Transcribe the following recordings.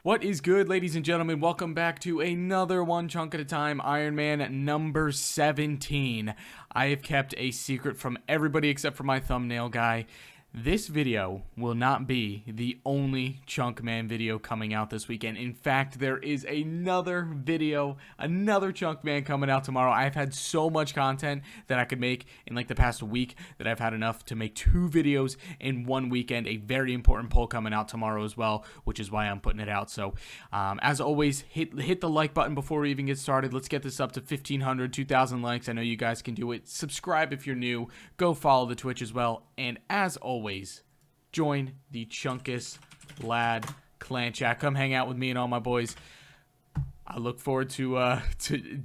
What is good, ladies and gentlemen? Welcome back to another One Chunk at a Time Iron Man number 17. I have kept a secret from everybody except for my thumbnail guy. This video will not be the only Chunk Man video coming out this weekend. In fact, there is another video, another Chunk Man coming out tomorrow. I've had so much content that I could make in like the past week that I've had enough to make 2 videos in one weekend. A very important poll coming out tomorrow as well, which is why I'm putting it out. So, as always, hit the like button before we even get started. Let's get this up to 1,500, 2,000 likes. I know you guys can do it. Subscribe if you're new. Go follow the Twitch as well. And as always, join the Chunkus Lad clan chat. Come hang out with me and all my boys. I look forward to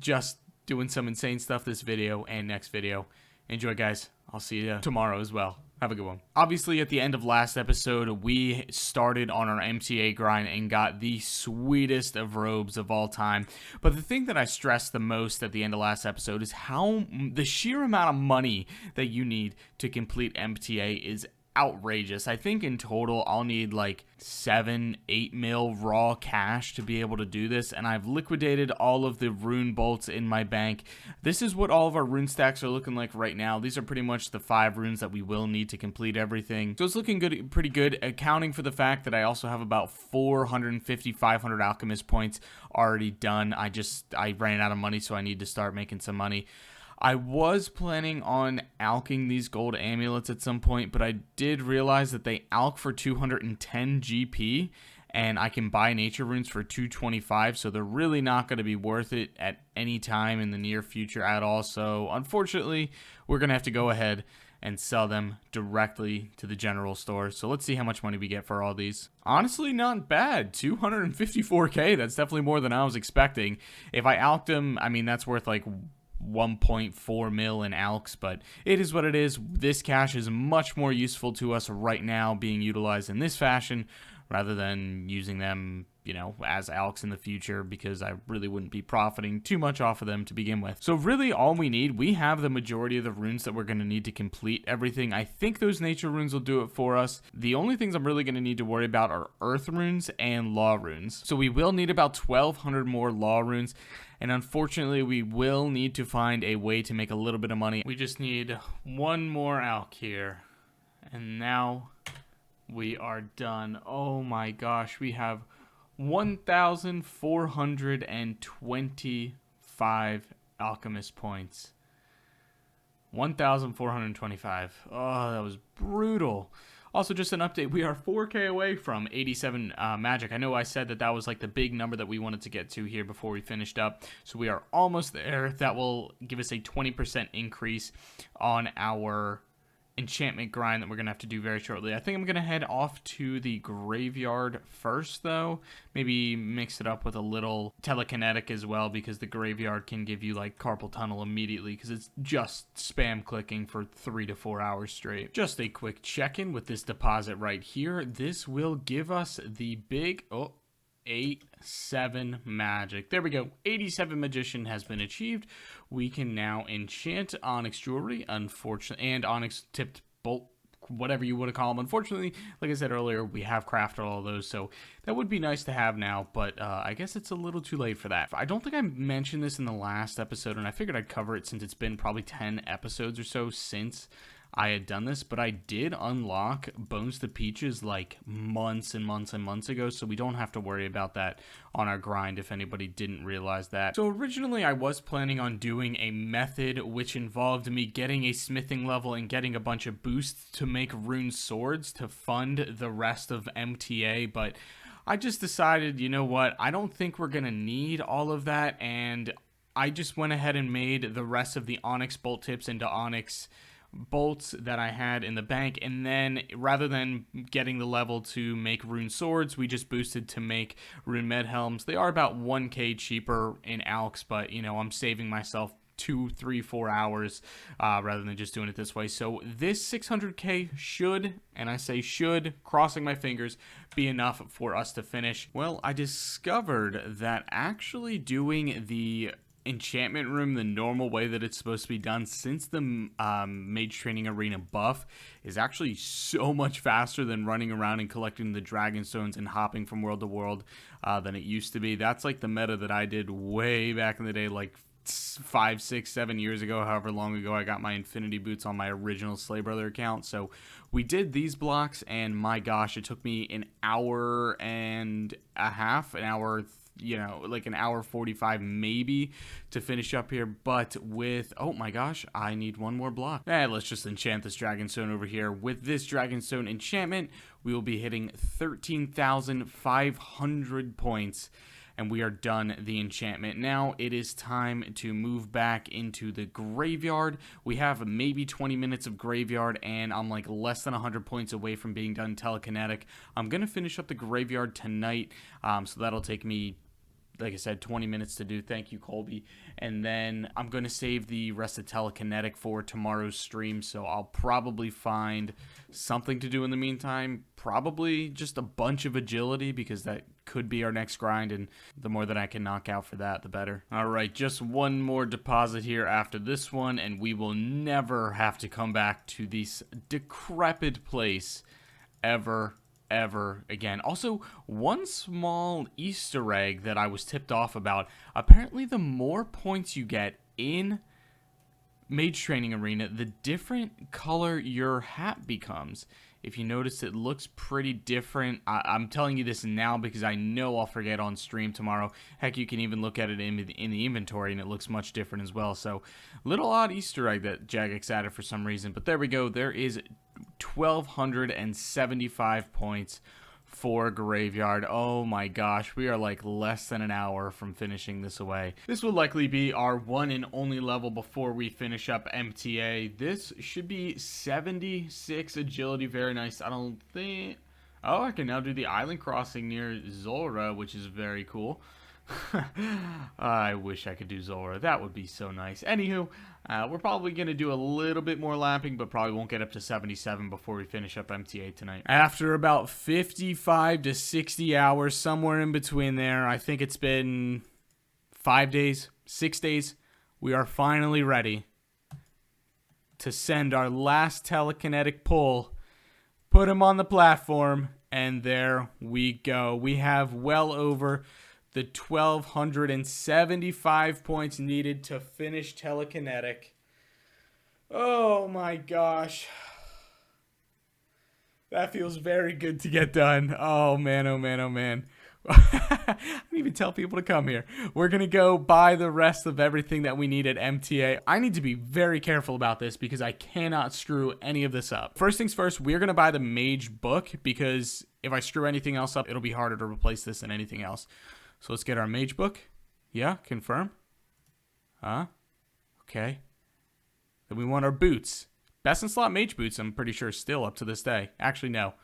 just doing some insane stuff this video and next video. Enjoy, guys. I'll see you tomorrow as well. Have a good one. Obviously, at the end of last episode, we started on our MTA grind and got the sweetest of robes of all time. But the thing that I stressed the most at the end of last episode is how the sheer amount of money that you need to complete MTA is outrageous. I think in total I'll need like 7-8 mil raw cash to be able to do this, and I've liquidated all of the rune bolts in my bank. This is what all of our rune stacks are looking like right now. These are pretty much the 5 runes that we will need to complete everything, so it's looking good, pretty good, accounting for the fact that I also have about 450-500 alchemist points already done. I ran out of money, so I need to start making some money. I was planning on alching these gold amulets at some point, but I did realize that they alch for 210 GP, and I can buy nature runes for 225, so they're really not going to be worth it at any time in the near future at all. So unfortunately, we're going to have to go ahead and sell them directly to the general store. So let's see how much money we get for all these. Honestly, not bad. 254k. That's definitely more than I was expecting. If I alched them, I mean, that's worth like 1.4 mil in alks, but it is what it is. This cash is much more useful to us right now, being utilized in this fashion rather than using them, you know, as alks in the future, because I really wouldn't be profiting too much off of them to begin with. So really all we need, we have the majority of the runes that we're going to need to complete everything. I think those nature runes will do it for us. The only things I'm really going to need to worry about are earth runes and law runes. So we will need about 1,200 more law runes. And unfortunately, we will need to find a way to make a little bit of money. We just need one more alk here. And now we are done. Oh my gosh, we have 1,425 alchemist points. 1,425. Oh, that was brutal. Also, just an update, we are 4k away from 87 magic. I know I said that that was like the big number that we wanted to get to here before we finished up. So we are almost there. That will give us a 20% increase on our enchantment grind that we're going to have to do very shortly. I think I'm going to head off to the graveyard first, though. Maybe mix it up with a little telekinetic as well, because the graveyard can give you like carpal tunnel immediately, because it's just spam clicking for 3 to 4 hours straight. Just a quick check-in with this deposit right here. This will give us the big 87 magic. There we go. 87 magician has been achieved. We can now enchant onyx jewelry, unfortunately, and onyx tipped bolt, whatever you want to call them. Unfortunately, like I said earlier, we have crafted all of those, so that would be nice to have now, but I guess it's a little too late for that. I don't think I mentioned this in the last episode, and I figured I'd cover it since it's been probably 10 episodes or so since I had done this, but I did unlock Bones to Peaches like months and months and months ago, so we don't have to worry about that on our grind if anybody didn't realize that. So originally I was planning on doing a method which involved me getting a smithing level and getting a bunch of boosts to make rune swords to fund the rest of MTA, but I just decided, you know what, I don't think we're gonna need all of that, and I just went ahead and made the rest of the onyx bolt tips into onyx bolts that I had in the bank, and then rather than getting the level to make rune swords, we just boosted to make rune med helms. They are about 1k cheaper in alks, but you know, I'm saving myself 2, 3, 4 hours rather than just doing it this way. So this 600k should, and I say should, crossing my fingers, be enough for us to finish. Well, I discovered that actually doing the enchantment room the normal way that it's supposed to be done, since the Mage Training Arena buff is actually so much faster than running around and collecting the dragon stones and hopping from world to world than it used to be. That's like the meta that I did way back in the day, like 5, 6, 7 years ago, however long ago I got my Infinity Boots on my original Slay Brother account. So we did these blocks, and my gosh, it took me an hour and a half, an hour, you know, like an hour 45 maybe to finish up here. But with, oh my gosh, I need one more block. Let's just enchant this Dragonstone over here. With this Dragonstone enchantment, we will be hitting 13,500 points, and we are done the enchantment. Now it is time to move back into the graveyard. We have maybe 20 minutes of graveyard, and I'm like less than 100 points away from being done telekinetic. I'm gonna finish up the graveyard tonight, so that'll take me, like I said, 20 minutes to do. Thank you, Colby. And then I'm going to save the rest of telekinetic for tomorrow's stream, so I'll probably find something to do in the meantime. Probably just a bunch of agility, because that could be our next grind, and the more that I can knock out for that, the better. All right, just one more deposit here after this one, and we will never have to come back to this decrepit place ever again. Also, one small Easter egg that I was tipped off about: apparently the more points you get in Mage Training Arena, the different color your hat becomes. If you notice, it looks pretty different. I'm telling you this now because I know I'll forget on stream tomorrow. Heck, you can even look at it in the inventory, and it looks much different as well. So, little odd Easter egg that Jagex added for some reason. But there we go. There is 1,275 points for Graveyard. Oh my gosh, we are like less than an hour from finishing this away. This will likely be our one and only level before we finish up MTA. This should be 76 agility. Very nice. I don't think... Oh, I can now do the island crossing near Zora, which is very cool. I wish I could do Zora. That would be so nice. Anywho, we're probably going to do a little bit more lapping, but probably won't get up to 77 before we finish up MTA tonight. After about 55 to 60 hours, somewhere in between there, I think it's been 5 days, 6 days, we are finally ready to send our last telekinetic pull, put him on the platform, and there we go. We have well over the 1,275 points needed to finish telekinetic. Oh my gosh. That feels very good to get done. Oh man, oh man, oh man. I didn't even tell people to come here. We're going to go buy the rest of everything that we need at MTA. I need to be very careful about this because I cannot screw any of this up. First things first, we're going to buy the Mage book, because if I screw anything else up, it'll be harder to replace this than anything else. So let's get our Mage book. Yeah, confirm. Okay. Then we want our boots. Best in slot Mage boots, I'm pretty sure, still up to this day. Actually, no.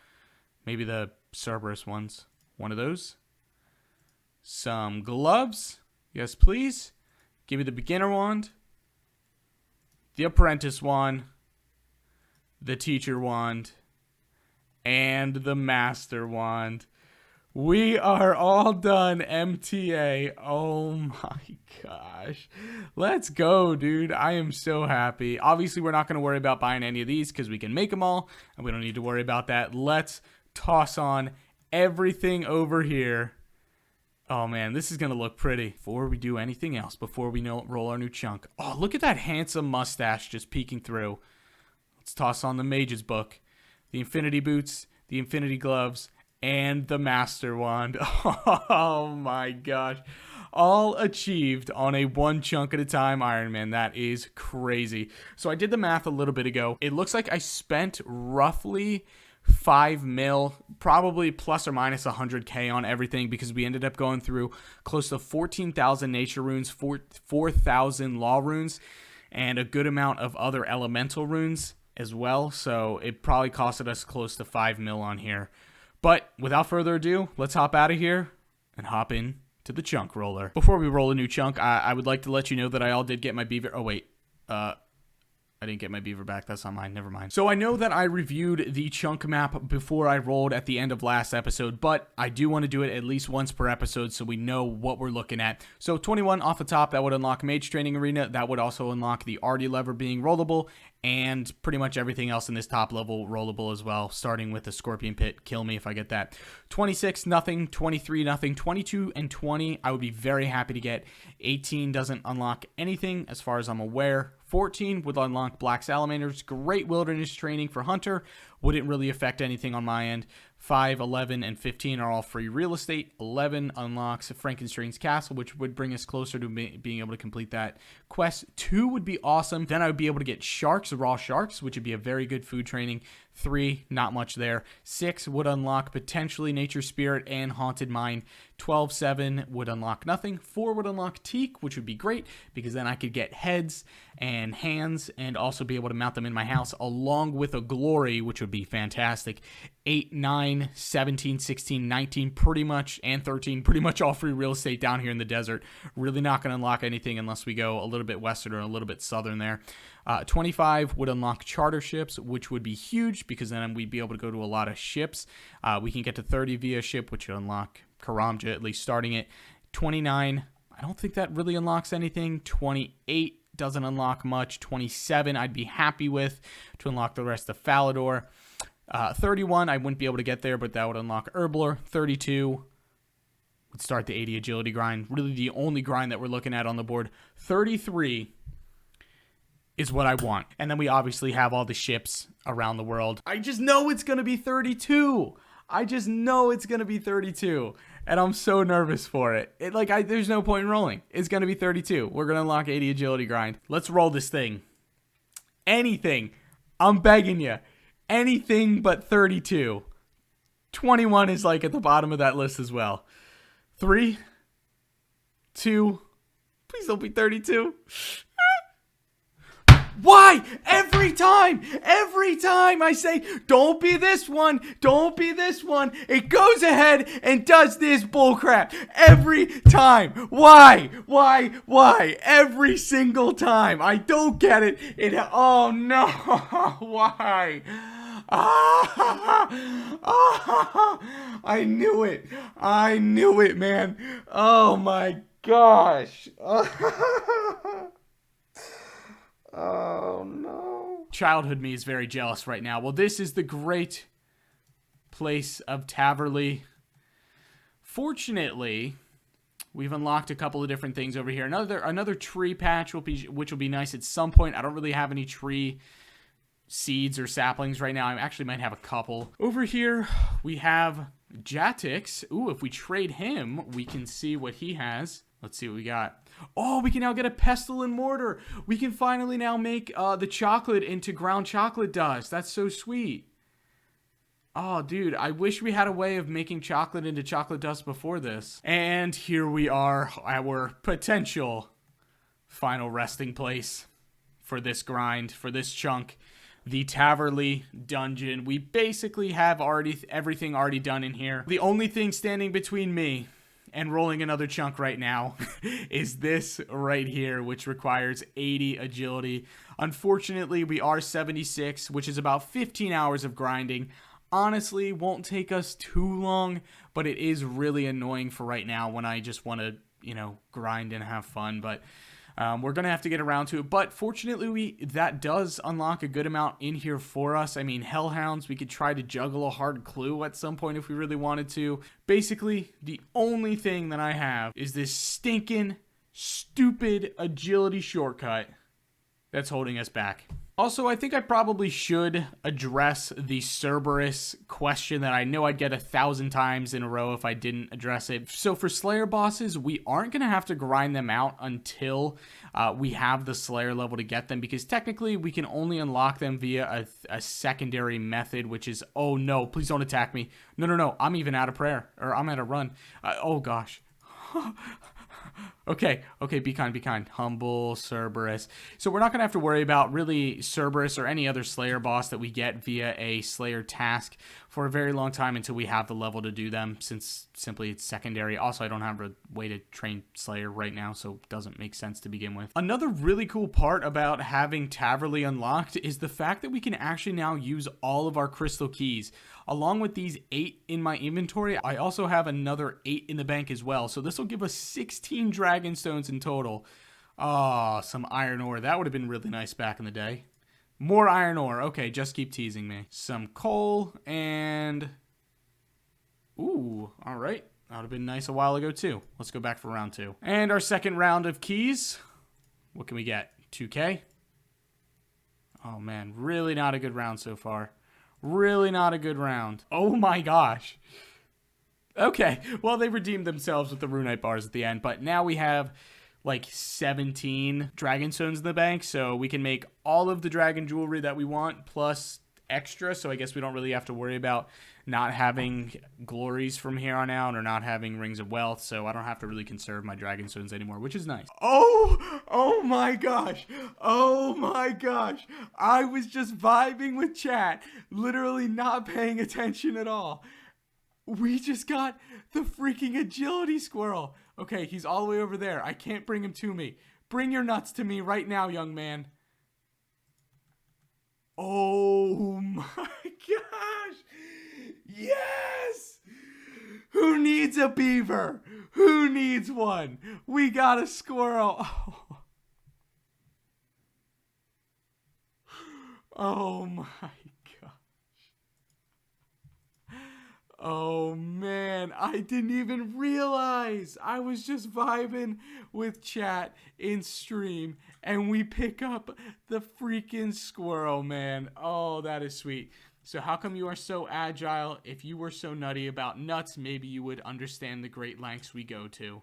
Maybe the Cerberus ones. One of those. Some gloves. Yes, please. Give me the beginner wand. The apprentice wand. The teacher wand. And the master wand. We are all done, MTA. Oh my gosh. Let's go, dude. I am so happy. Obviously, we're not going to worry about buying any of these because we can make them all, and we don't need to worry about that. Let's toss on everything over here. Oh man, this is going to look pretty. Before we do anything else, before we roll our new chunk. Oh, look at that handsome mustache just peeking through. Let's toss on the Mage's book, the Infinity boots, the Infinity gloves, and the Master Wand. Oh my gosh. All achieved on a one chunk at a time Iron Man. That is crazy. So I did the math a little bit ago. It looks like I spent roughly 5 mil, probably plus or minus 100k on everything, because we ended up going through close to 14,000 nature runes, 4,000 law runes, and a good amount of other elemental runes as well. So it probably costed us close to 5 mil on here. But without further ado, let's hop out of here and hop in to the chunk roller. Before we roll a new chunk, I would like to let you know that I did get my beaver. Oh, wait. I didn't get my beaver back. That's not mine. Never mind. So I know that I reviewed the chunk map before I rolled at the end of last episode, but I do want to do it at least once per episode so we know what we're looking at. So 21 off the top, that would unlock Mage Training Arena. That would also unlock the Arty lever being rollable, and pretty much everything else in this top level rollable as well, starting with the Scorpion Pit. Kill me if I get that. 26, nothing. 23, nothing. 22 and 20, I would be very happy to get. 18 doesn't unlock anything as far as I'm aware. 14 would unlock Black Salamanders. Great wilderness training for Hunter. Wouldn't really affect anything on my end. 5, 11, and 15 are all free real estate. 11 unlocks Frankenstein's Castle, which would bring us closer to being able to complete that quest. 2 would be awesome. Then I would be able to get sharks, raw sharks, which would be a very good food training. 3, not much there. 6 would unlock potentially Nature Spirit and Haunted Mine. 12, 7 would unlock nothing. 4 would unlock Teak, which would be great because then I could get heads and hands and also be able to mount them in my house along with a Glory, which would be fantastic. 8, 9, 17, 16, 19 pretty much, and 13 pretty much all free real estate down here in the desert. Really not going to unlock anything unless we go a little bit western or a little bit southern there. 25 would unlock charter ships, which would be huge because then we'd be able to go to a lot of ships. We can get to 30 via ship, which would unlock Karamja, at least starting it. 29, I don't think that really unlocks anything. 28 doesn't unlock much. 27, I'd be happy with to unlock the rest of Falador. 31, I wouldn't be able to get there, but that would unlock Herblore. 32 would start the 80 agility grind. Really the only grind that we're looking at on the board. 33 is what I want. And then we obviously have all the ships around the world. I just know it's going to be 32. I just know it's going to be 32. And I'm so nervous for it. There's no point in rolling. It's going to be 32. We're going to unlock 80 agility grind. Let's roll this thing. Anything. I'm begging you. Anything but 32. 21 is like at the bottom of that list as well. 3, 2, please don't be 32. Why? Every time I say, don't be this one, it goes ahead and does this bullcrap. Every time. Why? Every single time. I don't get it. Oh no. Why? I knew it, man. Oh my gosh. Oh no. Childhood me is very jealous right now. Well, this is the great place of Taverley. Fortunately, we've unlocked a couple of different things over here. Another tree patch which will be nice at some point. I don't really have any tree seeds or saplings right now. I actually might have a couple. Over here, we have Jatix. Ooh, if we trade him, we can see what he has. Let's see what we got. Oh, we can now get a pestle and mortar. We can finally now make the chocolate into ground chocolate dust. That's so sweet. Oh, dude, I wish we had a way of making chocolate into chocolate dust before this. And here we are, our potential final resting place for this grind, for this chunk. The Taverley dungeon. We basically have everything already done in here. The only thing standing between me and rolling another chunk right now is this right here, which requires 80 agility. Unfortunately, we are 76, which is about 15 hours of grinding. Honestly, won't take us too long, but it is really annoying for right now when I just want to, grind and have fun. But we're going to have to get around to it. But fortunately, that does unlock a good amount in here for us. I mean, Hellhounds, we could try to juggle a hard clue at some point if we really wanted to. Basically, the only thing that I have is this stinking, stupid agility shortcut that's holding us back. Also, I think I probably should address the Cerberus question that I know I'd get 1,000 times in a row if I didn't address it. So for Slayer bosses, we aren't going to have to grind them out until we have the Slayer level to get them, because technically we can only unlock them via a secondary method, which is, oh no, please don't attack me. No, I'm even out of prayer, or I'm out of run. Oh gosh. Okay, be kind, be kind. Humble, Cerberus. So we're not going to have to worry about really Cerberus or any other Slayer boss that we get via a Slayer task for a very long time until we have the level to do them, since simply it's secondary. Also, I don't have a way to train Slayer right now, so it doesn't make sense to begin with. Another really cool part about having Taverley unlocked is the fact that we can actually now use all of our crystal keys. Along with these 8 in my inventory, I also have another 8 in the bank as well. So this will give us 16 dragon stones in total. Oh, some iron ore. That would have been really nice back in the day. More iron ore. Okay, just keep teasing me. Some coal and... Ooh, all right. That would have been nice a while ago too. Let's go back for round 2. And our second round of keys. What can we get? 2K? Oh man, really not a good round so far. Really not a good round. Oh my gosh. Okay, well, they redeemed themselves with the runite bars at the end, but now we have like 17 dragon stones in the bank, so we can make all of the dragon jewelry that we want plus extra, so I guess we don't really have to worry about not having glories from here on out or not having rings of wealth, so I don't have to really conserve my dragon stones anymore, which is nice. Oh my gosh. Oh my gosh. I was just vibing with chat, literally not paying attention at all. We just got the freaking agility squirrel. Okay, he's all the way over there. I can't bring him to me. Bring your nuts to me right now, young man. Oh my gosh. Yes! Who needs a beaver? Who needs one? We got a squirrel. Oh my gosh. Oh man, I didn't even realize. I was just vibing with chat in stream and we pick up the freaking squirrel, man. Oh, that is sweet. So how come you are so agile? If you were so nutty about nuts, maybe you would understand the great lengths we go to.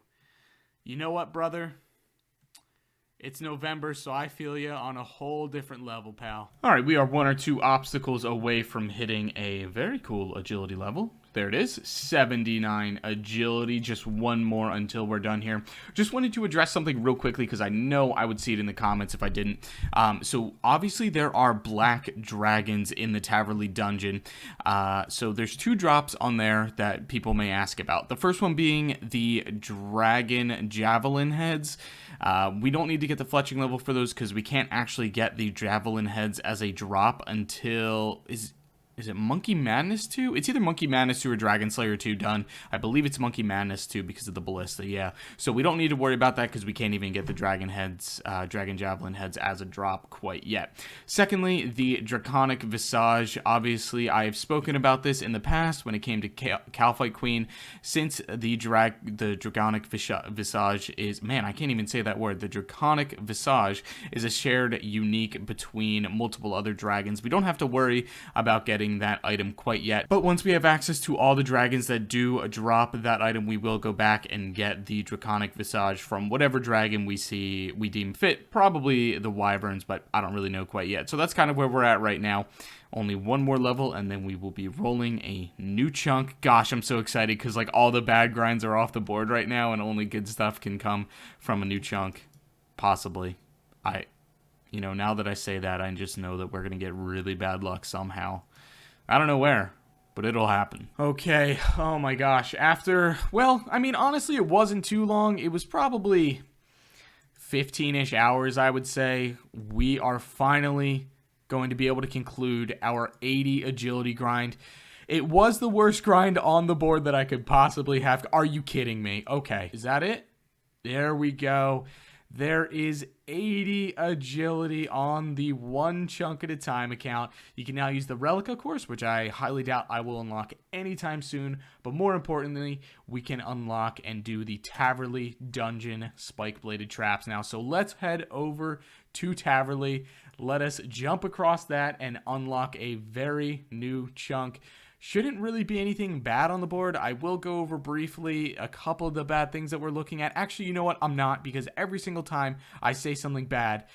You know what, brother? It's November, so I feel you on a whole different level, pal. All right, we are 1 or 2 obstacles away from hitting a very cool agility level. There it is, 79 agility, just one more until we're done here. Just wanted to address something real quickly because I know I would see it in the comments if I didn't. So obviously there are black dragons in the Taverley dungeon. So there's 2 drops on there that people may ask about. The first one being the dragon javelin heads. We don't need to get the fletching level for those because we can't actually get the javelin heads as a drop until... Is it Monkey Madness 2? It's either Monkey Madness 2 or Dragon Slayer 2 done. I believe it's Monkey Madness 2 because of the ballista, yeah. So we don't need to worry about that because we can't even get the dragon heads, dragon javelin heads as a drop quite yet. Secondly, the Draconic Visage. Obviously, I have spoken about this in the past when it came to Calfight Queen. Since the Draconic Visage is... Man, I can't even say that word. The Draconic Visage is a shared unique between multiple other dragons. We don't have to worry about getting that item quite yet, but once we have access to all the dragons that do drop that item, we will go back and get the Draconic Visage from whatever dragon we deem fit, probably the wyverns, but I don't really know quite yet. So that's kind of where we're at right now. Only one more level and then we will be rolling a new chunk. Gosh, I'm so excited because like all the bad grinds are off the board right now and only good stuff can come from a new chunk, possibly. You know, now that I say that, I just know that we're gonna get really bad luck somehow. I don't know where, but it'll happen. Okay, oh my gosh. After, well, I mean, honestly, it wasn't too long. It was probably 15-ish hours, I would say. We are finally going to be able to conclude our 80 agility grind. It was the worst grind on the board that I could possibly have. Are you kidding me? Okay, is that it? There we go. There is 80 agility on the one chunk at a time account. You can now use the relic, of course, which I highly doubt I will unlock anytime soon. But more importantly, we can unlock and do the Taverley dungeon spike-bladed traps now. So let's head over to Taverley. Let us jump across that and unlock a very new chunk. Shouldn't really be anything bad on the board. I will go over briefly a couple of the bad things that we're looking at. Actually, you know what? I'm not, because every single time I say something bad,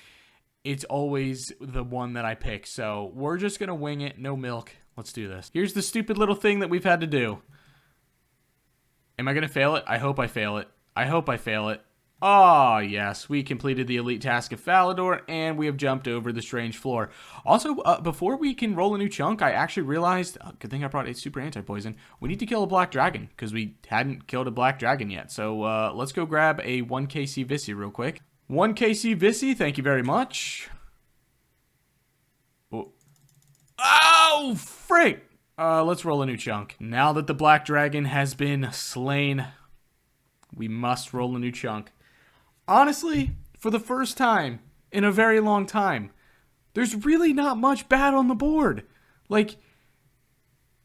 it's always the one that I pick. So we're just going to wing it. No milk. Let's do this. Here's the stupid little thing that we've had to do. Am I going to fail it? I hope I fail it. I hope I fail it. Ah, yes, we completed the elite task of Falador, and we have jumped over the strange floor. Also, before we can roll a new chunk, I actually realized, good thing I brought a super anti-poison, we need to kill a black dragon, because we hadn't killed a black dragon yet. So, let's go grab a 1kc Visi real quick. 1kc Visi, thank you very much. Oh, frick! Let's roll a new chunk. Now that the black dragon has been slain, we must roll a new chunk. Honestly, for the first time in a very long time, there's really not much bad on the board. Like,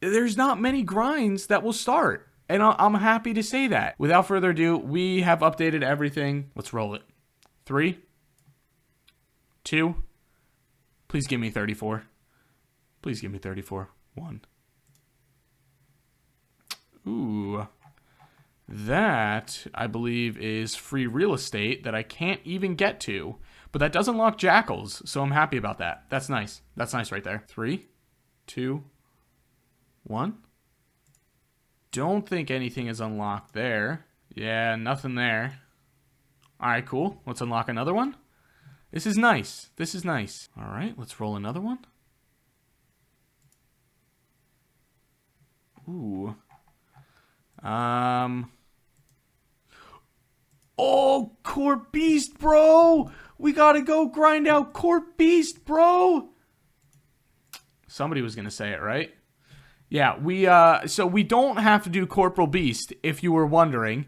there's not many grinds that will start. And I'm happy to say that. Without further ado, we have updated everything. Let's roll it. 3, 2, please give me 34. Please give me 34. 1. Ooh. That, I believe, is free real estate that I can't even get to. But that does unlock jackals, so I'm happy about that. That's nice. That's nice right there. 3, 2, 1. Don't think anything is unlocked there. Yeah, nothing there. Alright, cool. Let's unlock another one. This is nice. This is nice. Alright, let's roll another one. Ooh. Oh, Court Beast, bro! We gotta go grind out Court Beast, bro! Somebody was gonna say it, right? Yeah, so we don't have to do Corporal Beast, if you were wondering.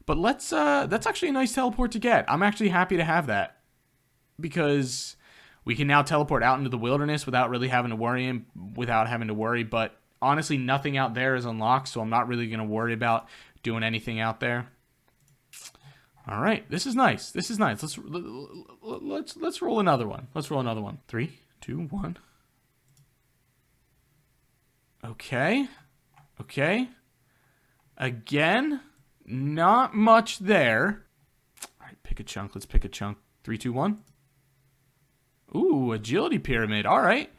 But let's, that's actually a nice teleport to get. I'm actually happy to have that. Because we can now teleport out into the wilderness without really having to worry, but honestly, nothing out there is unlocked, so I'm not really gonna worry about doing anything out there. All right, this is nice. This is nice. Let's roll another one. Let's roll another one. 3, 2, 1. Okay. Okay. Again, not much there. All right, pick a chunk. Let's pick a chunk. 3, 2, 1. Ooh, agility pyramid. All right.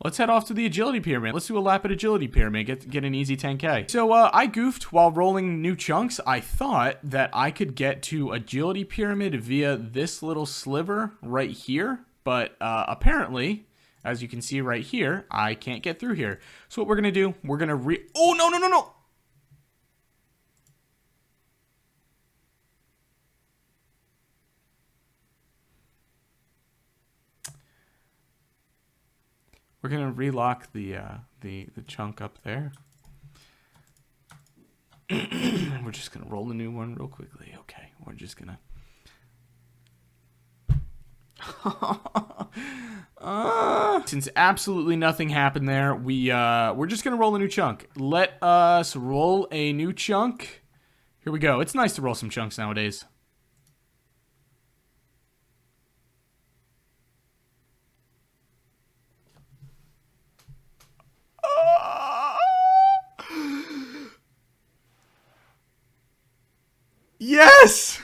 Let's head off to the agility pyramid. Let's do a lap at agility pyramid. Get an easy 10k. So I goofed while rolling new chunks. I thought that I could get to agility pyramid via this little sliver right here. But apparently, as you can see right here, I can't get through here. So what we're going to do, we're going to Oh, no, no, no, no. We're gonna relock the chunk up there. We're just gonna roll a new one real quickly. Okay, we're just gonna. Since absolutely nothing happened there, we're just gonna roll a new chunk. Let us roll a new chunk. Here we go. It's nice to roll some chunks nowadays. Yes!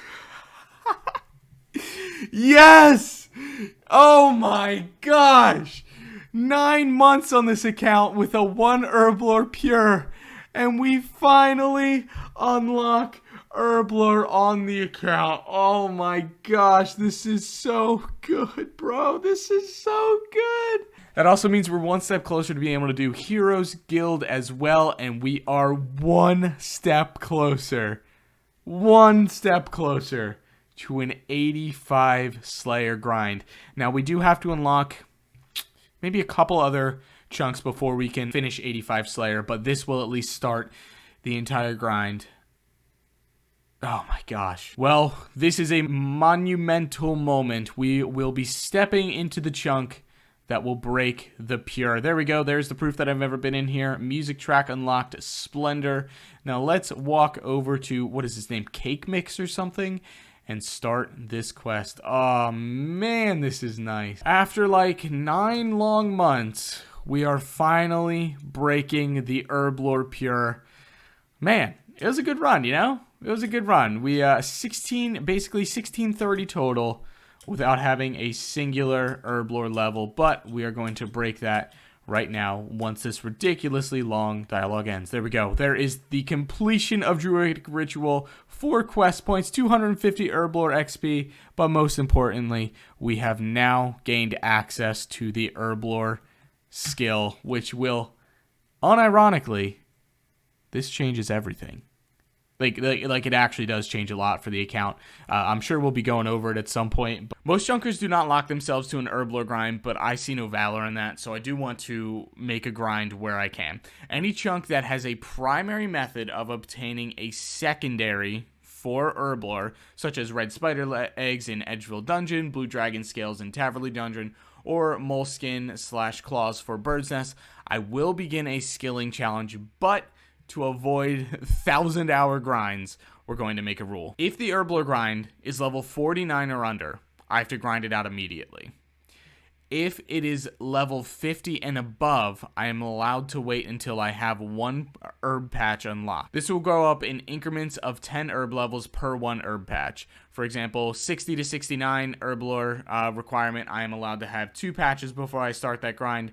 Yes! Oh my gosh! 9 months on this account with a 1 Herblore Pure. And we finally unlock Herblore on the account. Oh my gosh, this is so good, bro. This is so good. That also means we're one step closer to being able to do Heroes Guild as well. And we are one step closer. One step closer to an 85 Slayer grind. Now, we do have to unlock maybe a couple other chunks before we can finish 85 Slayer, but this will at least start the entire grind. Oh my gosh. Well, this is a monumental moment. We will be stepping into the chunk that will break the pure. There we go. There's the proof that I've ever been in here. Music track unlocked, Splendor. Now let's walk over to, what is his name? Cake Mix or something? And start this quest. Oh man, this is nice. After like 9 long months, we are finally breaking the Herblore Pure. Man, it was a good run, you know? It was a good run. We, basically 1630 total without having a singular Herblore level, but we are going to break that right now once this ridiculously long dialogue ends. There we go. There is the completion of Druidic Ritual, 4 quest points, 250 Herblore XP, but most importantly, we have now gained access to the Herblore skill, which will, unironically, this changes everything. Like it actually does change a lot for the account. I'm sure we'll be going over it at some point. But most chunkers do not lock themselves to an Herblore grind, but I see no valor in that, so I do want to make a grind where I can. Any chunk that has a primary method of obtaining a secondary for Herblore, such as red spider eggs in Edgeville Dungeon, blue dragon scales in Taverley Dungeon, or moleskin/claws for Bird's Nest, I will begin a skilling challenge, but to avoid 1,000-hour grinds, we're going to make a rule. If the Herblore grind is level 49 or under, I have to grind it out immediately. If it is level 50 and above, I am allowed to wait until I have 1 herb patch unlocked. This will go up in increments of 10 herb levels per 1 herb patch. For example, 60 to 69 Herblore requirement, I am allowed to have 2 patches before I start that grind.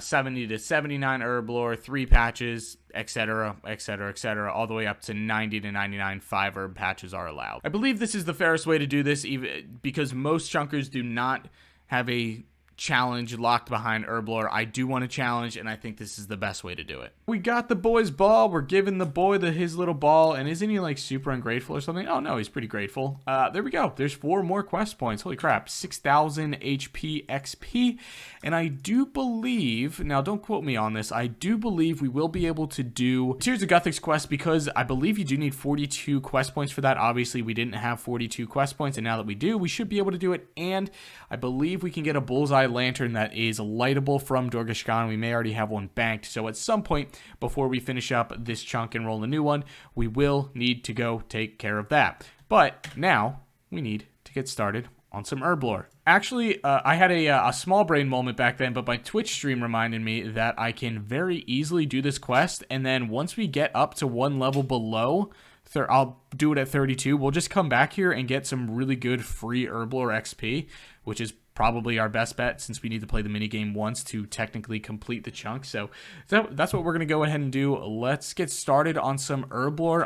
70 to 79 Herblore, 3 patches, etc., etc., etc., all the way up to 90 to 99, 5 herb patches are allowed. I believe this is the fairest way to do this, even because most chunkers do not have a challenge locked behind Herblore. I do want to challenge, and I think this is the best way to do it. We got the boy's ball. We're giving the boy his little ball, and isn't he like super ungrateful or something? Oh no, he's pretty grateful. There we go. There's 4 more quest points. Holy crap, 6,000 HP XP, and I do believe, now don't quote me on this, I do believe we will be able to do Tears of Guthix quest, because I believe you do need 42 quest points for that. Obviously, we didn't have 42 quest points, and now that we do, we should be able to do it, and I believe we can get a bullseye lantern that is lightable from Dorgashkan. We may already have one banked, so at some point before we finish up this chunk and roll a new one, we will need to go take care of that. But now we need to get started on some Herblore. Actually, I had a small brain moment back then, but my Twitch stream reminded me that I can very easily do this quest, and then once we get up to 1 level below, I'll do it at 32. We'll just come back here and get some really good free Herblore XP, which is probably our best bet since we need to play the minigame once to technically complete the chunk. So that's what we're going to go ahead and do. Let's get started on some Herblore.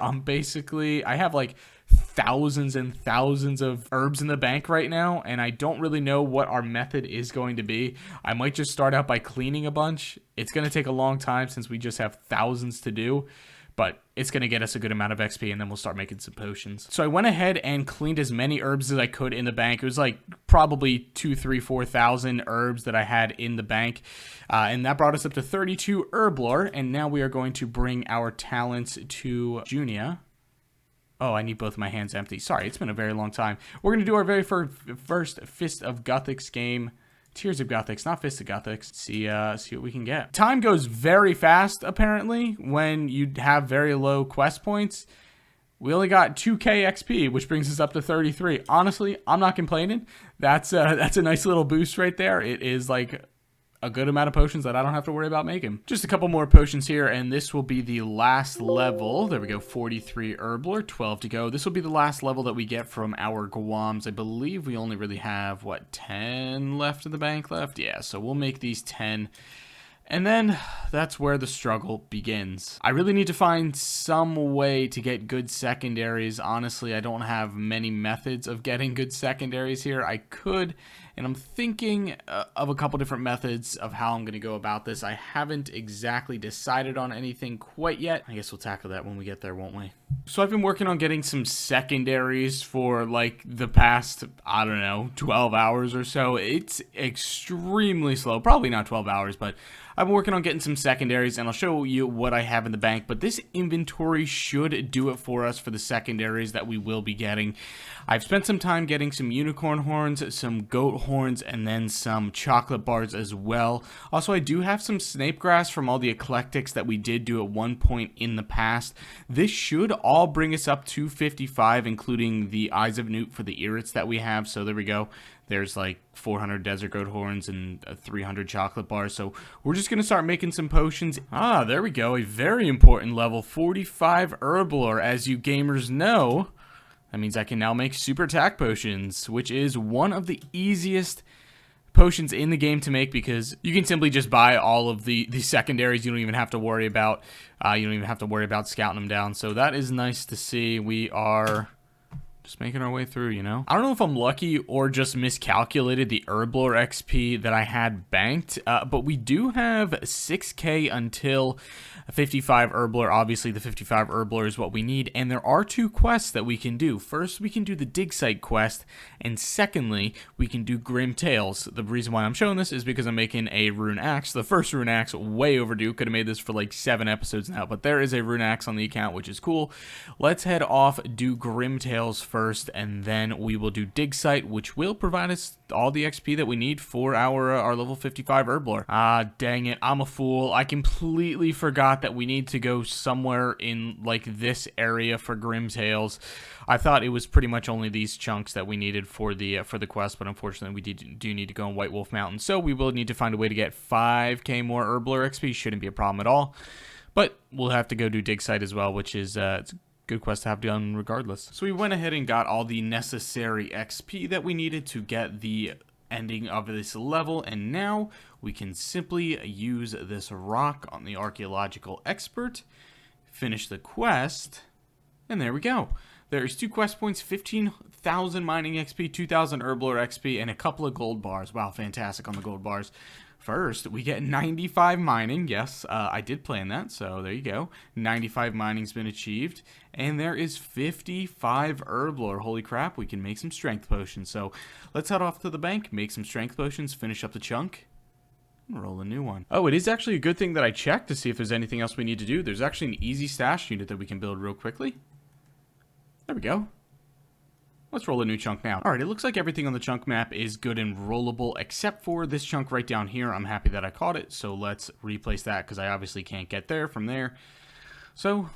I have like thousands and thousands of herbs in the bank right now, and I don't really know what our method is going to be. I might just start out by cleaning a bunch. It's going to take a long time since we just have thousands to do, but it's going to get us a good amount of XP, and then we'll start making some potions. So I went ahead and cleaned as many herbs as I could in the bank. It was like probably 2,000, 3,000, 4,000 herbs that I had in the bank, and that brought us up to 32 Herblore, and now we are going to bring our talents to Junia. Oh, I need both my hands empty. Sorry, it's been a very long time. We're going to do our very first Fist of Guthix game. Tears of Guthix, not Fist of Guthix. See what we can get. Time goes very fast, apparently, when you have very low quest points. We only got 2k XP, which brings us up to 33. Honestly, I'm not complaining. That's a nice little boost right there. It is like a good amount of potions that I don't have to worry about making. Just a couple more potions here, and this will be the last level. There we go, 43 Herblore, 12 to go. This will be the last level that we get from our Guams. I believe we only really have, what, 10 left in the bank left? Yeah, so we'll make these 10. And then that's where the struggle begins. I really need to find some way to get good secondaries. Honestly, I don't have many methods of getting good secondaries here. I could, and I'm thinking of a couple different methods of how I'm going to go about this. I haven't exactly decided on anything quite yet. I guess we'll tackle that when we get there, won't we? So I've been working on getting some secondaries for like the past, I don't know, 12 hours or so. It's extremely slow. Probably not 12 hours, but I've been working on getting some secondaries, and I'll show you what I have in the bank, but this inventory should do it for us for the secondaries that we will be getting. I've spent some time getting some unicorn horns, some goat horns, and then some chocolate bars as well. Also, I do have some snape grass from all the eclectics that we did do at one point in the past. This should all bring us up to 55, including the Eyes of Newt for the irrits that we have, so there we go. There's like 400 desert goat horns and 300 chocolate bars. So we're just going to start making some potions. Ah, there we go. A very important level, 45 Herblore. As you gamers know, that means I can now make super attack potions, which is one of the easiest potions in the game to make because you can simply just buy all of the secondaries. You don't even have to worry about scouting them down. So that is nice to see. We are just making our way through, you know. I don't know if I'm lucky or just miscalculated the Herblore XP that I had banked, but we do have 6k until 55 Herblore. Obviously, the 55 Herblore is what we need, and there are 2 quests that we can do. First, we can do the Dig Site quest, and secondly, we can do Grim Tales. The reason why I'm showing this is because I'm making a rune axe. The first rune axe, way overdue. Could have made this for like 7 episodes now, but there is a rune axe on the account, which is cool. Let's head off, do Grim Tales first, and then we will do Dig Site, which will provide us all the XP that we need for our level 55 Herblore. Ah, dang it, I'm a fool. I completely forgot that we need to go somewhere in like this area for Grim Tales. I thought it was pretty much only these chunks that we needed for the quest, but unfortunately we do need to go on White Wolf Mountain, so we will need to find a way to get 5k more Herblore XP. Shouldn't be a problem at all, but we'll have to go do Dig Site as well, which is it's a good quest to have done regardless. So we went ahead and got all the necessary XP that we needed to get the ending of this level, and now we can simply use this rock on the archaeological expert, finish the quest, and there we go. There's 2 quest points, 15,000 mining XP, 2,000 Herblore XP, and a couple of gold bars. Wow, fantastic on the gold bars. First, we get 95 mining. Yes, I did plan that, so there you go. 95 mining's been achieved. And there is 55 Herblore. Holy crap, we can make some strength potions. So let's head off to the bank, make some strength potions, finish up the chunk, and roll a new one. Oh, it is actually a good thing that I checked to see if there's anything else we need to do. There's actually an easy stash unit that we can build real quickly. There we go. Let's roll a new chunk now. Alright, it looks like everything on the chunk map is good and rollable, except for this chunk right down here. I'm happy that I caught it, so let's replace that, because I obviously can't get there from there. So,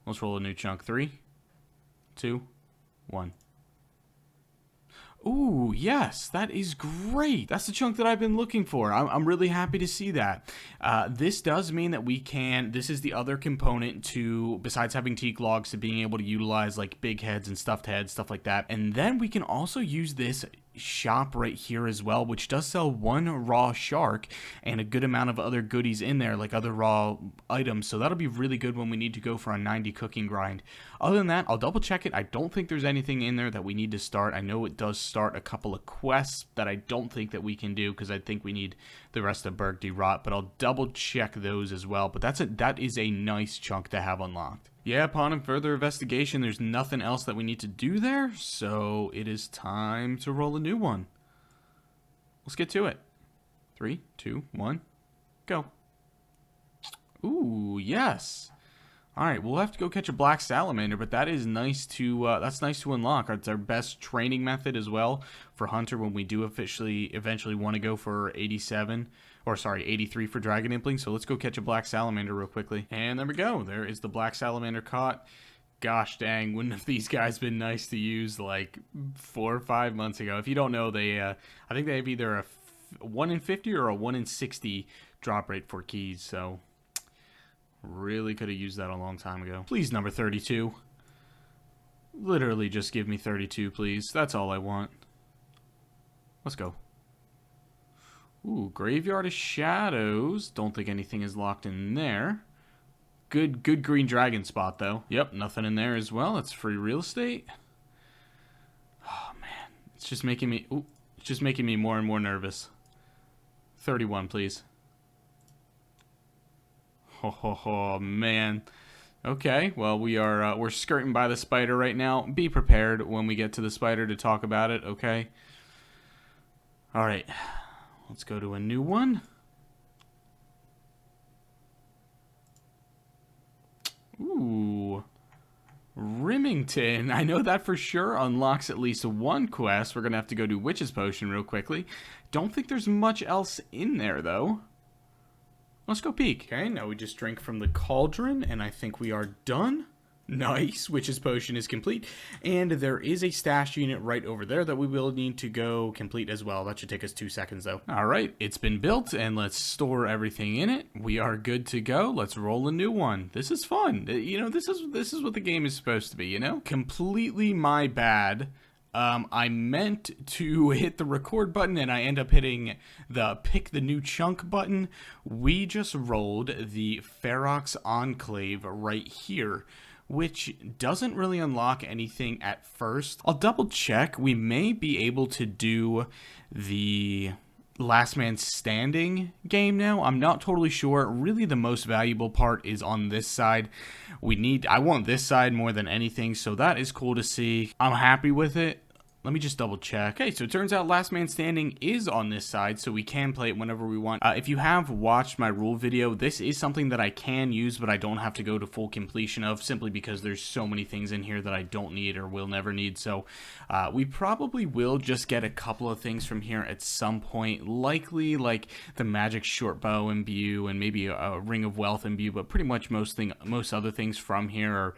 let's roll a new chunk. 3, 2, 1. Ooh, yes, that is great. That's the chunk that I've been looking for. I'm really happy to see that. This does mean that we can, this is the other component to, besides having teak logs, to being able to utilize like big heads and stuffed heads, stuff like that. And then we can also use this shop right here as well, which does sell 1 raw shark and a good amount of other goodies in there, like other raw items. So that'll be really good when we need to go for a 90 cooking grind. Other than that, I'll double check it. I don't think there's anything in there that we need to start. I know it does start a couple of quests that I don't think that we can do, because I think we need the rest of Berg de Rot, but I'll double check those as well. But that is a nice chunk to have unlocked. Yeah, upon further investigation, there's nothing else that we need to do there, so it is time to roll a new one. Let's get to it. 3, 2, 1, go. Ooh, yes. Alright, we'll have to go catch a black salamander, but that is nice to, that's nice to unlock. It's our best training method as well for Hunter when we do eventually want to go for 87. Or sorry, 83 for dragon impling. So let's go catch a black salamander real quickly. And there we go. There is the black salamander caught. Gosh dang, wouldn't have these guys been nice to use like 4 or 5 months ago? If you don't know, they I think they have either a 1 in 50 or a 1 in 60 drop rate for keys. So really could have used that a long time ago. Please, number 32. Literally just give me 32, please. That's all I want. Let's go. Ooh, Graveyard of Shadows. Don't think anything is locked in there. Good green dragon spot, though. Yep, nothing in there as well. It's free real estate. Oh, man. It's just making me... Ooh, it's just making me more and more nervous. 31, please. Oh, man. Okay, well, we're skirting by the spider right now. Be prepared when we get to the spider to talk about it, okay? All right. Let's go to a new one. Ooh. Remington. I know that for sure unlocks at least 1 quest. We're going to have to go do Witch's Potion real quickly. Don't think there's much else in there, though. Let's go peek. Okay, now we just drink from the cauldron, and I think we are done. Nice. Witch's Potion is complete. And there is a stash unit right over there that we will need to go complete as well. That should take us 2 seconds, though. All right, it's been built, and let's store everything in it. We are good to go. Let's roll a new one. This is fun. You know, this is what the game is supposed to be, you know? Completely my bad. I meant to hit the record button and I end up hitting the pick the new chunk button. We just rolled the Ferox Enclave right here, which doesn't really unlock anything at first. I'll double check. We may be able to do the Last Man Standing game now. I'm not totally sure. Really, the most valuable part is on this side. I want this side more than anything, so that is cool to see. I'm happy with it. Let me just double check. Okay, so it turns out Last Man Standing is on this side, so we can play it whenever we want. If you have watched my rule video, this is something that I can use, but I don't have to go to full completion of, simply because there's so many things in here that I don't need or will never need. So we probably will just get a couple of things from here at some point, likely like the Magic Short Bow imbue and maybe a Ring of Wealth imbue, but pretty much most other things from here are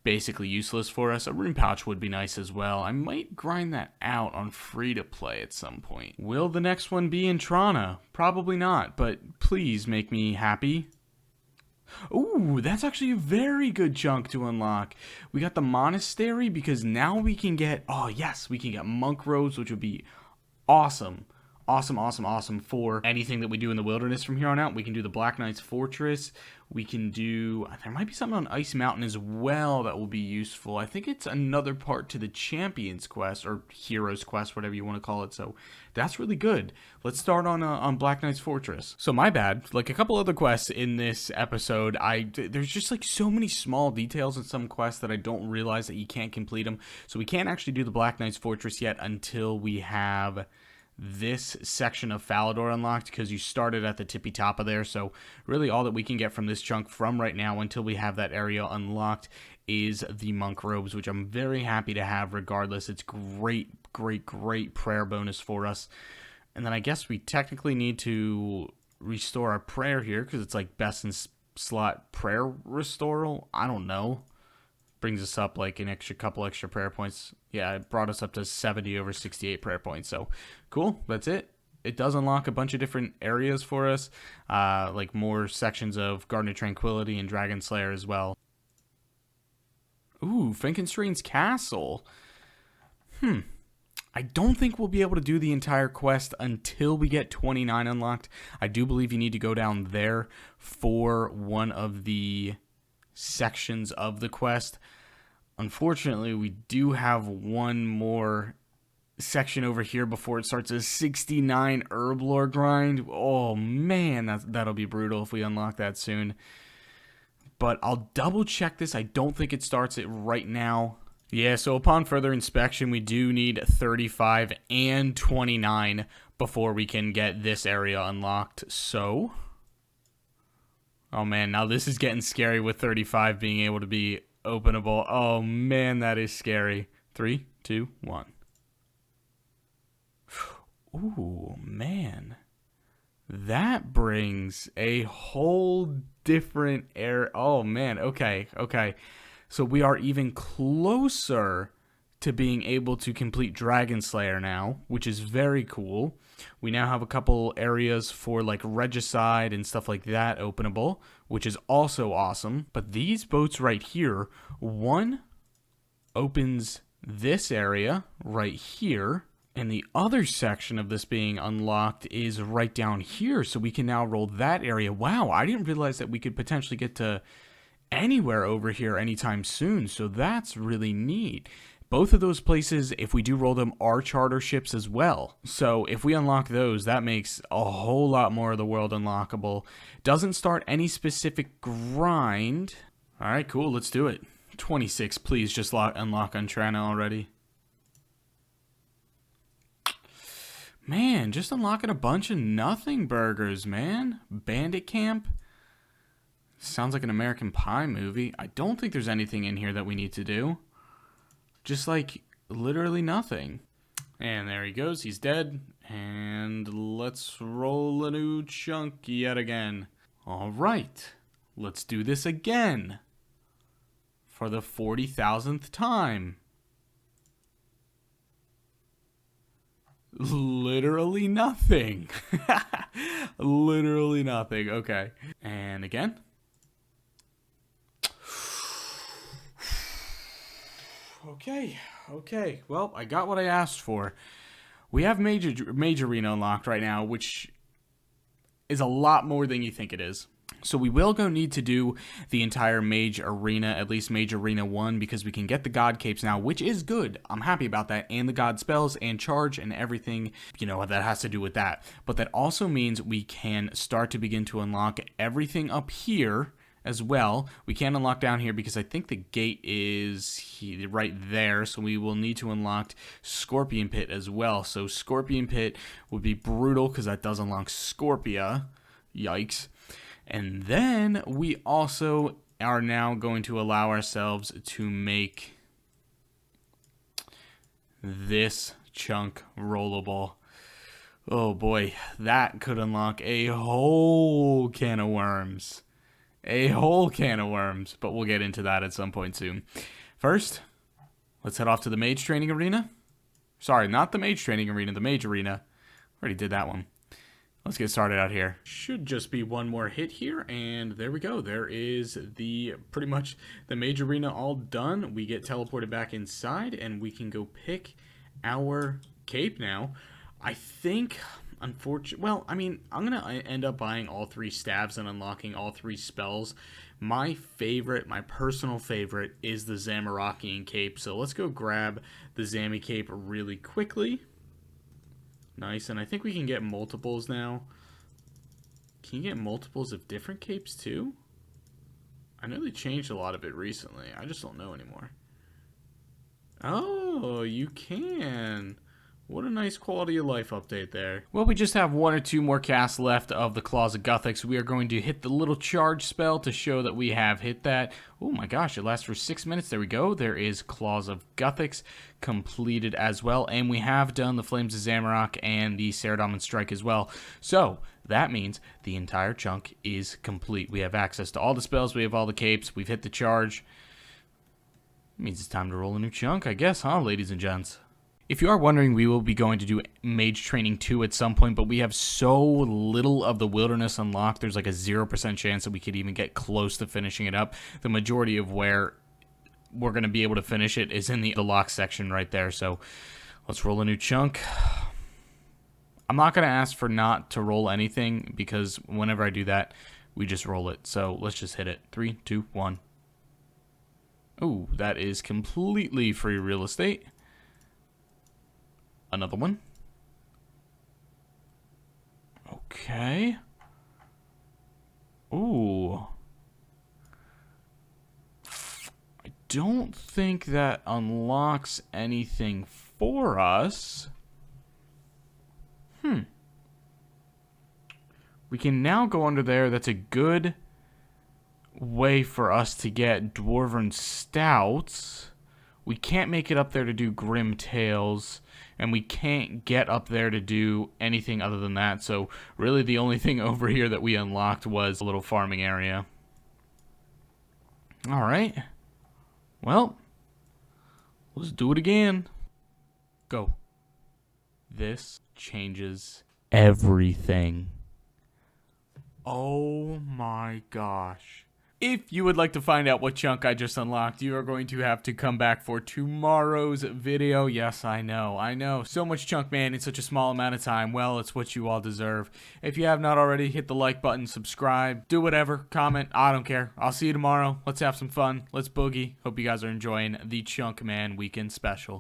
basically useless for us. A rune pouch would be nice as well. I might grind that out on free to play at some point. Will the next one be in Trana? Probably not, but please make me happy. Ooh, that's actually a very good chunk to unlock. We got the monastery because now we can get, oh yes, we can get monk robes, which would be awesome. Awesome for anything that we do in the wilderness from here on out. We can do the Black Knight's Fortress. We can do, there might be something on Ice Mountain as well that will be useful. I think it's another part to the Champion's Quest, or Hero's Quest, whatever you want to call it. So that's really good. Let's start on Black Knight's Fortress. So my bad, like a couple other quests in this episode, there's just like so many small details in some quests that I don't realize that you can't complete them. So we can't actually do the Black Knight's Fortress yet until we have this section of Falador unlocked, because you started at the tippy top of there. So really all that we can get from this chunk from right now until we have that area unlocked is the monk robes, which I'm very happy to have regardless. It's great prayer bonus for us. And then I guess we technically need to restore our prayer here because it's like best in slot prayer restoral. I don't know. Brings us up like an couple extra prayer points. Yeah, it brought us up to 70 over 68 prayer points. So cool, that's it. It does unlock a bunch of different areas for us, like more sections of Garden of Tranquility and Dragon Slayer as well. Ooh, Finkenstein's Castle. I don't think we'll be able to do the entire quest until we get 29 unlocked. I do believe you need to go down there for one of the sections of the quest. Unfortunately, we do have one more section over here before it starts a 69 Herblore grind. Oh man, that'll be brutal if we unlock that soon. But I'll double check this. I don't think it starts it right now. Yeah, so upon further inspection, we do need 35 and 29 before we can get this area unlocked. So, oh man, now this is getting scary with 35 being able to be openable. Oh man, that is scary. 3, 2, 1. Ooh, man. That brings a whole different air. Oh man, okay. So we are even closer to being able to complete Dragon Slayer now, which is very cool. We now have a couple areas for like Regicide and stuff like that openable, which is also awesome. But these boats right here, one opens this area right here, and the other section of this being unlocked is right down here, so we can now roll that area. Wow, I didn't realize that we could potentially get to anywhere over here anytime soon, so that's really neat. Both of those places, if we do roll them, are charter ships as well. So if we unlock those, that makes a whole lot more of the world unlockable. Doesn't start any specific grind. All right, cool, let's do it. 26, please just unlock Untrana already. Man, just unlocking a bunch of nothing burgers, man. Bandit Camp. Sounds like an American Pie movie. I don't think there's anything in here that we need to do. Just like literally nothing. And there he goes. He's dead. And let's roll a new chunk yet again. All right. Let's do this again. For the 40,000th time. Literally nothing. Literally nothing. Okay. And again. Okay. Well, I got what I asked for. We have Mage Arena unlocked right now, which is a lot more than you think it is. So we will go need to do the entire Mage Arena, at least Mage Arena 1, because we can get the God Capes now, which is good. I'm happy about that, and the God Spells and Charge and everything, that has to do with that. But that also means we can start to begin to unlock everything up here as well. We can't unlock down here because I think the gate is right there, so we will need to unlock Scorpion Pit as well. So Scorpion Pit would be brutal because that does unlock Scorpia. Yikes. And then we also are now going to allow ourselves to make this chunk rollable. Oh boy, that could unlock a whole can of worms. But we'll get into that at some point soon. First, let's head off to the Mage Training Arena. Sorry, not the Mage Training Arena, the Mage Arena. Already did that one. Let's get started out here. Should just be one more hit here, and there we go. There is pretty much the Mage Arena all done. We get teleported back inside, and we can go pick our cape now. I think, unfortunately, well, I mean, I'm going to end up buying all 3 staves and unlocking all 3 spells. My favorite, my personal favorite, is the Zamorakian cape. So let's go grab the Zami cape really quickly. Nice, and I think we can get multiples now. Can you get multiples of different capes too? I know they changed a lot of it recently. I just don't know anymore. Oh, you can. What a nice quality of life update there. Well, we just have 1 or 2 more casts left of the Claws of Guthix. We are going to hit the little charge spell to show that we have hit that. Oh my gosh, it lasts for 6 minutes. There we go. There is Claws of Guthix completed as well. And we have done the Flames of Zamorak and the Saradomin Strike as well. So that means the entire chunk is complete. We have access to all the spells. We have all the capes. We've hit the charge. It means it's time to roll a new chunk, I guess, huh, ladies and gents? If you are wondering, we will be going to do Mage Training 2 at some point, but we have so little of the Wilderness unlocked, there's like a 0% chance that we could even get close to finishing it up. The majority of where we're going to be able to finish it is in the lock section right there, so let's roll a new chunk. I'm not going to ask for not to roll anything, because whenever I do that, we just roll it. So let's just hit it. 3, 2, 1. Ooh, that is completely free real estate. Another one. Okay. Ooh. I don't think that unlocks anything for us. We can now go under there. That's a good way for us to get Dwarven Stouts. We can't make it up there to do Grim Tales, and we can't get up there to do anything other than that. So really the only thing over here that we unlocked was a little farming area. All right. Well, let's do it again. Go. This changes everything. Oh my gosh. If you would like to find out what chunk I just unlocked, you are going to have to come back for tomorrow's video. Yes, I know. So much chunk, man, in such a small amount of time. Well, it's what you all deserve. If you have not already, hit the like button, subscribe, do whatever, comment. I don't care. I'll see you tomorrow. Let's have some fun. Let's boogie. Hope you guys are enjoying the Chunk Man Weekend Special.